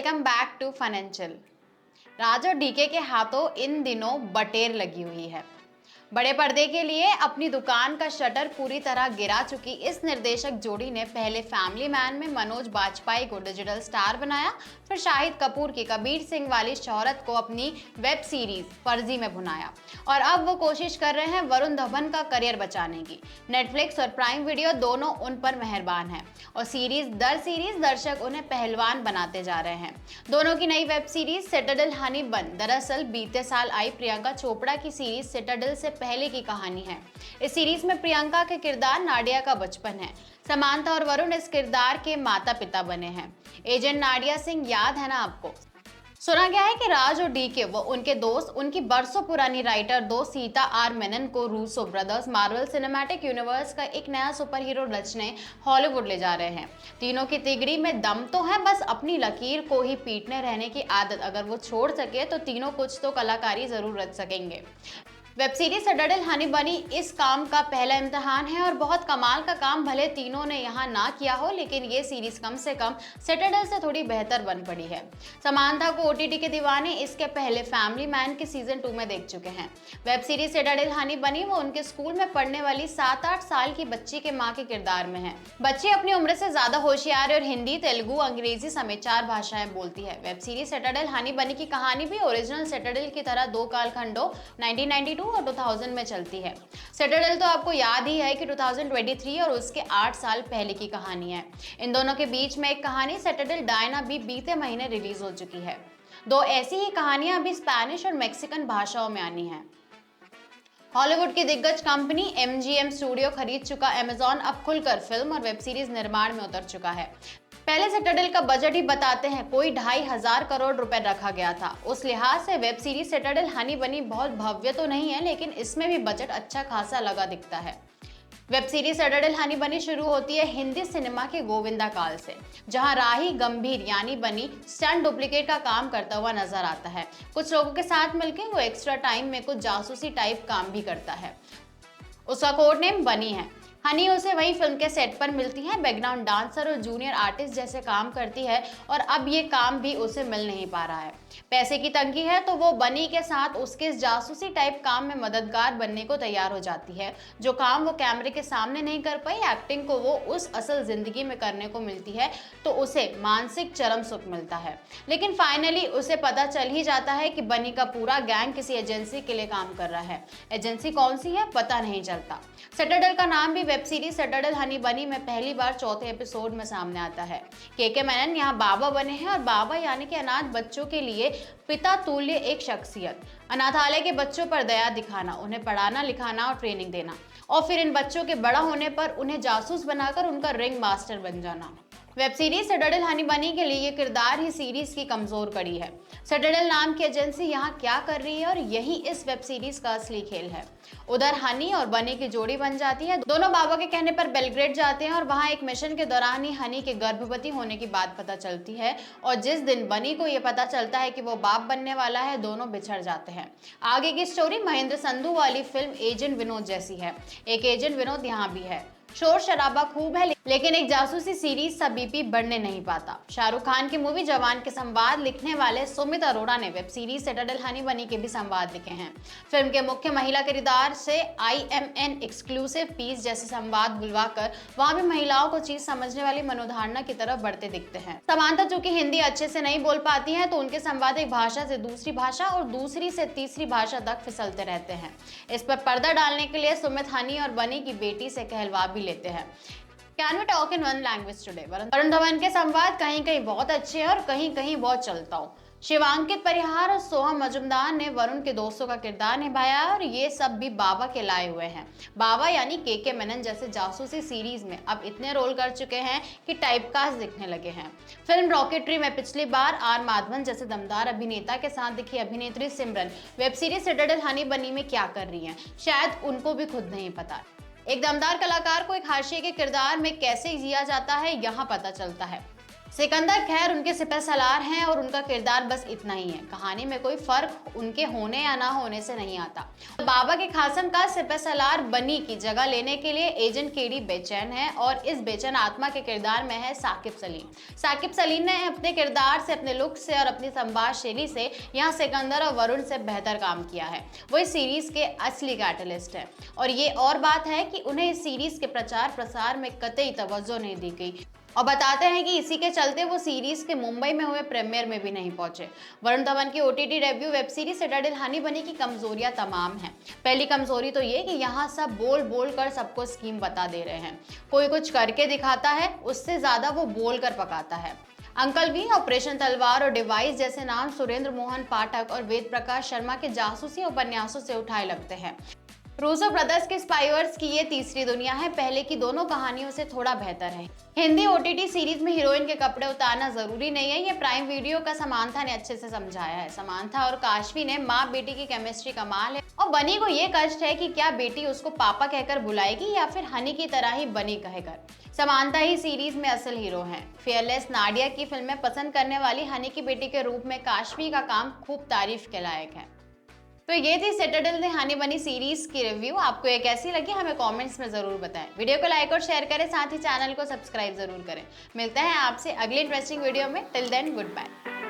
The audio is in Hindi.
Welcome back to financial. Raj और डीके के हाथों इन दिनों बटेर लगी हुई है। बड़े पर्दे के लिए अपनी दुकान का शटर पूरी तरह गिरा चुकी इस निर्देशक जोड़ी ने पहले फैमिली मैन में मनोज बाजपेयी को डिजिटल स्टार बनाया, फिर शाहिद कपूर की कबीर सिंह वाली शोहरत को अपनी वेब सीरीज फर्जी में भुनाया और अब वो कोशिश कर रहे हैं वरुण धवन का करियर बचाने की। नेटफ्लिक्स और प्राइम वीडियो दोनों उन पर मेहरबान है और सीरीज दर सीरीज दर्शक उन्हें पहलवान बनाते जा रहे हैं। दोनों की नई वेब सीरीज सिटाडेल हनी बन दरअसल बीते साल आई प्रियंका चोपड़ा की सीरीज सिटाडेल से पहले की कहानी है। इस सीरीज में प्रियंका के किरदार नाडिया का बचपन है। समांथा और वरुण इस किरदार के माता पिता बने हैं। एजेंट नाडिया सिंह याद है ना आपको? सुना गया है कि राज और डीके वो उनके दोस्त उनकी बरसों पुरानी राइटर दोस्त सीता आर मेनन को Russo brothers Marvel cinematic universe का एक नया सुपर हीरो रचने हॉलीवुड ले जा रहे हैं। तीनों की तिगड़ी में दम तो है, बस अपनी लकीर को ही पीटने रहने की आदत अगर वो छोड़ सके तो तीनों कुछ तो कलाकारी जरूर रच सकेंगे। वेब सीरीज सिटाडेल हनी बनी इस काम का पहला इम्तिहान है और बहुत कमाल का काम भले तीनों ने यहाँ ना किया हो, लेकिन ये सीरीज कम से कम सिटाडेल से थोड़ी बेहतर बन पड़ी है। समांथा को ओटीटी के दीवाने इसके पहले फैमिली मैन के सीजन 2 में देख चुके हैं। वेब सीरीज सिटाडेल हनी बनी वो उनके स्कूल में पढ़ने वाली 7-8 साल की बच्ची के माँ के किरदार में है। बच्ची अपनी उम्र से ज्यादा होशियार और हिंदी, तेलुगु, अंग्रेजी समेत 4 भाषाएं बोलती है। वेब सीरीज सिटाडेल हनी बनी की कहानी भी ओरिजिनल सिटाडेल की तरह 2 कालखंडों 1992 और 2000 में चलती है। सिटाडेल तो आपको याद ही है कि 2023 और उसके 8 साल पहले की कहानी है। इन दोनों के बीच में एक कहानी सिटाडेल डायना भी बीते महीने रिलीज हो चुकी है। 2 ऐसी ही कहानियां अभी स्पेनिश और मैक्सिकन भाषाओं में आनी है। हॉलीवुड की दिग्गज कंपनी MGM स्टूडियो खरीद चुका अमेज़न अब खुलकर फिल्म और वेब सीरीज निर्माण में उतर चुका है। पहले सिटाडेल का बजट ही बताते हैं कोई 2,500 करोड़ रुपए रखा गया था। उस लिहाज से वेब सीरीज सिटाडेल हनी बनी बहुत भव्य तो नहीं है, लेकिन इसमें भी बजट अच्छा खासा लगा दिखता है। वेब सीरीज सिटाडेल हनी बनी शुरू होती है हिंदी सिनेमा के गोविंदा काल से, जहां राही गंभीर यानी बनी स्टंट डुप्लीकेट का काम करता हुआ नजर आता है। कुछ लोगों के साथ मिलकर वो एक्स्ट्रा टाइम में कुछ जासूसी टाइप काम भी करता है। उसका कोड नेम बनी है। हनी उसे वही फिल्म के सेट पर मिलती है, बैकग्राउंड डांसर और जूनियर आर्टिस्ट जैसे काम करती है और अब ये काम भी उसे मिल नहीं पा रहा है। पैसे की तंगी है तो वो बनी के साथ उसके जासूसी टाइप काम में मददगार बनने को तैयार हो जाती है। जो काम वो कैमरे के सामने नहीं कर पाई, एक्टिंग को वो उस असल जिंदगी में करने को मिलती है तो उसे मानसिक चरम सुख मिलता है। लेकिन फाइनली उसे पता चल ही जाता है कि बनी का पूरा गैंग किसी एजेंसी के लिए काम कर रहा है। एजेंसी कौन सी है पता नहीं चलता। सिटाडेल का नाम भी वेब सीरीज सिटाडेल हनी बनी में पहली बार 4थे एपिसोड में सामने आता है। के मेनन यहाँ बाबा बने हैं और बाबा यानी कि अनाथ बच्चों के लिए पिता तुल्य एक शख्सियत। अनाथालय के बच्चों पर दया दिखाना, उन्हें पढ़ाना लिखाना और ट्रेनिंग देना और फिर इन बच्चों के बड़ा होने पर उन्हें जासूस बनाकर उनका रिंग मास्टर बन जाना। वेब सीरीज सिटाडेल हनी बनी के लिए ये किरदार ही सीरीज की कमजोर कड़ी है। सिटाडेल नाम की एजेंसी यहाँ क्या कर रही है और यही इस वेब सीरीज का असली खेल है। उधर हनी और बनी की जोड़ी बन जाती है। दोनों बाबा के कहने पर बेलग्रेड जाते हैं और वहां एक मिशन के दौरान ही हनी के गर्भवती होने की बात पता चलती है और जिस दिन बनी को यह पता चलता है कि वो बाप बनने वाला है, दोनों बिछड़ जाते हैं। आगे की स्टोरी महेंद्र संधू वाली फिल्म एजेंट विनोद जैसी है। एक एजेंट विनोद यहाँ भी है। शोर शराबा खूब है, लेकिन एक जासूसी सीरीज सा बीपी बढ़ने नहीं पाता। शाहरुख खान की मूवी जवान के संवाद लिखने वाले सुमित अरोड़ा ने वेब सीरीज सिटाडेल हनी बनी के भी संवाद लिखे हैं। फिल्म के मुख्य महिला किरदार से IMN एक्सक्लूसिव पीस जैसे संवाद बुलवाकर वहां भी महिलाओं को चीज समझने वाली मनोधारणा की तरफ बढ़ते दिखते हैं। समांथा चूंकि हिंदी अच्छे से नहीं बोल पाती है तो उनके संवाद एक भाषा से दूसरी भाषा और दूसरी से तीसरी भाषा तक फिसलते रहते हैं। इस पर पर्दा डालने के लिए सुमित हनी और बनी की बेटी से कहलवा भी लेते हैं। Can we talk in one language today? Varun Dhawan के संवाद कहीं कहीं बहुत अच्छे हैं और कहीं कहीं बहुत चलता हूँ। शिवांकित परिहार और सोहम मजुमदार ने वरुण के दोस्तों का किरदार निभाया और ये सब भी बाबा के लाए हुए हैं। बाबा यानी के मेनन जैसे जासूसी सीरीज में अब इतने रोल कर चुके हैं कि टाइपकास्ट दिखने लगे हैं। फिल्म रॉकेटरी में पिछली बार R माधवन जैसे दमदार अभिनेता के साथ दिखी अभिनेत्री सिमरन वेब सीरीज सिटाडेल हनी बनी में क्या कर रही है, शायद उनको भी खुद नहीं पता। एक दमदार कलाकार को एक हाशिए के किरदार में कैसे जिया जाता है यहाँ पता चलता है। सिकंदर खैर उनके सिपहसालार हैं और उनका किरदार बस इतना ही है। कहानी में कोई फर्क उनके होने या ना होने से नहीं आता। बाबा के खासम का सिपहसालार बनी की जगह लेने के लिए एजेंट केडी बेचैन है और इस बेचैन आत्मा के किरदार में है साकिब सलीम। साकिब सलीम ने अपने किरदार से, अपने लुक से और अपनी संवाद शैली से यहाँ सिकंदर और वरुण से बेहतर काम किया है। वो इस सीरीज के असली कैटलिस्ट है और ये और बात है कि उन्हें इस सीरीज के प्रचार प्रसार में कतई तवज्जो नहीं दी गई और बताते हैं कि इसी के चलते वो सीरीज के मुंबई में हुए प्रीमियर में भी नहीं पहुंचे। वरुण धवन की OTT debut web series Citadel Honey बनी की कमजोरियां तमाम हैं। पहली कमजोरी तो ये कि यहाँ सब बोल बोल कर सबको स्कीम बता दे रहे हैं। कोई कुछ करके दिखाता है, उससे ज्यादा वो बोल कर पकाता है। अंकल भी, ऑपरेशन तलवार और डिवाइस जैसे नाम सुरेंद्र मोहन पाठक और वेद प्रकाश शर्मा के जासूसी उपन्यासों से उठाए लगते हैं। रूसो ब्रदर्स के स्पाइवर्स की ये तीसरी दुनिया है, पहले की दोनों कहानियों से थोड़ा बेहतर है। हिंदी ओटीटी सीरीज में हीरोइन के कपड़े उतारना जरूरी नहीं है, ये प्राइम वीडियो का समांथा ने अच्छे से समझाया है। समांथा और काशवी ने माँ बेटी की केमिस्ट्री कमाल है और बनी को ये कष्ट है कि क्या बेटी उसको पापा कहकर बुलाएगी या फिर हनी की तरह ही बनी कहेकर। समांथा ही सीरीज में असल हीरो हैं। फेयरलेस नाडिया की फिल्में पसंद करने वाली हनी की बेटी के रूप में काशवी का काम खूब तारीफ के लायक है। तो ये थी सिटाडेल हनी बनी सीरीज की रिव्यू। आपको ये कैसी लगी हमें कमेंट्स में जरूर बताएं। वीडियो को लाइक और शेयर करें, साथ ही चैनल को सब्सक्राइब जरूर करें। मिलते हैं आपसे अगली इंटरेस्टिंग वीडियो में। Till then, good bye.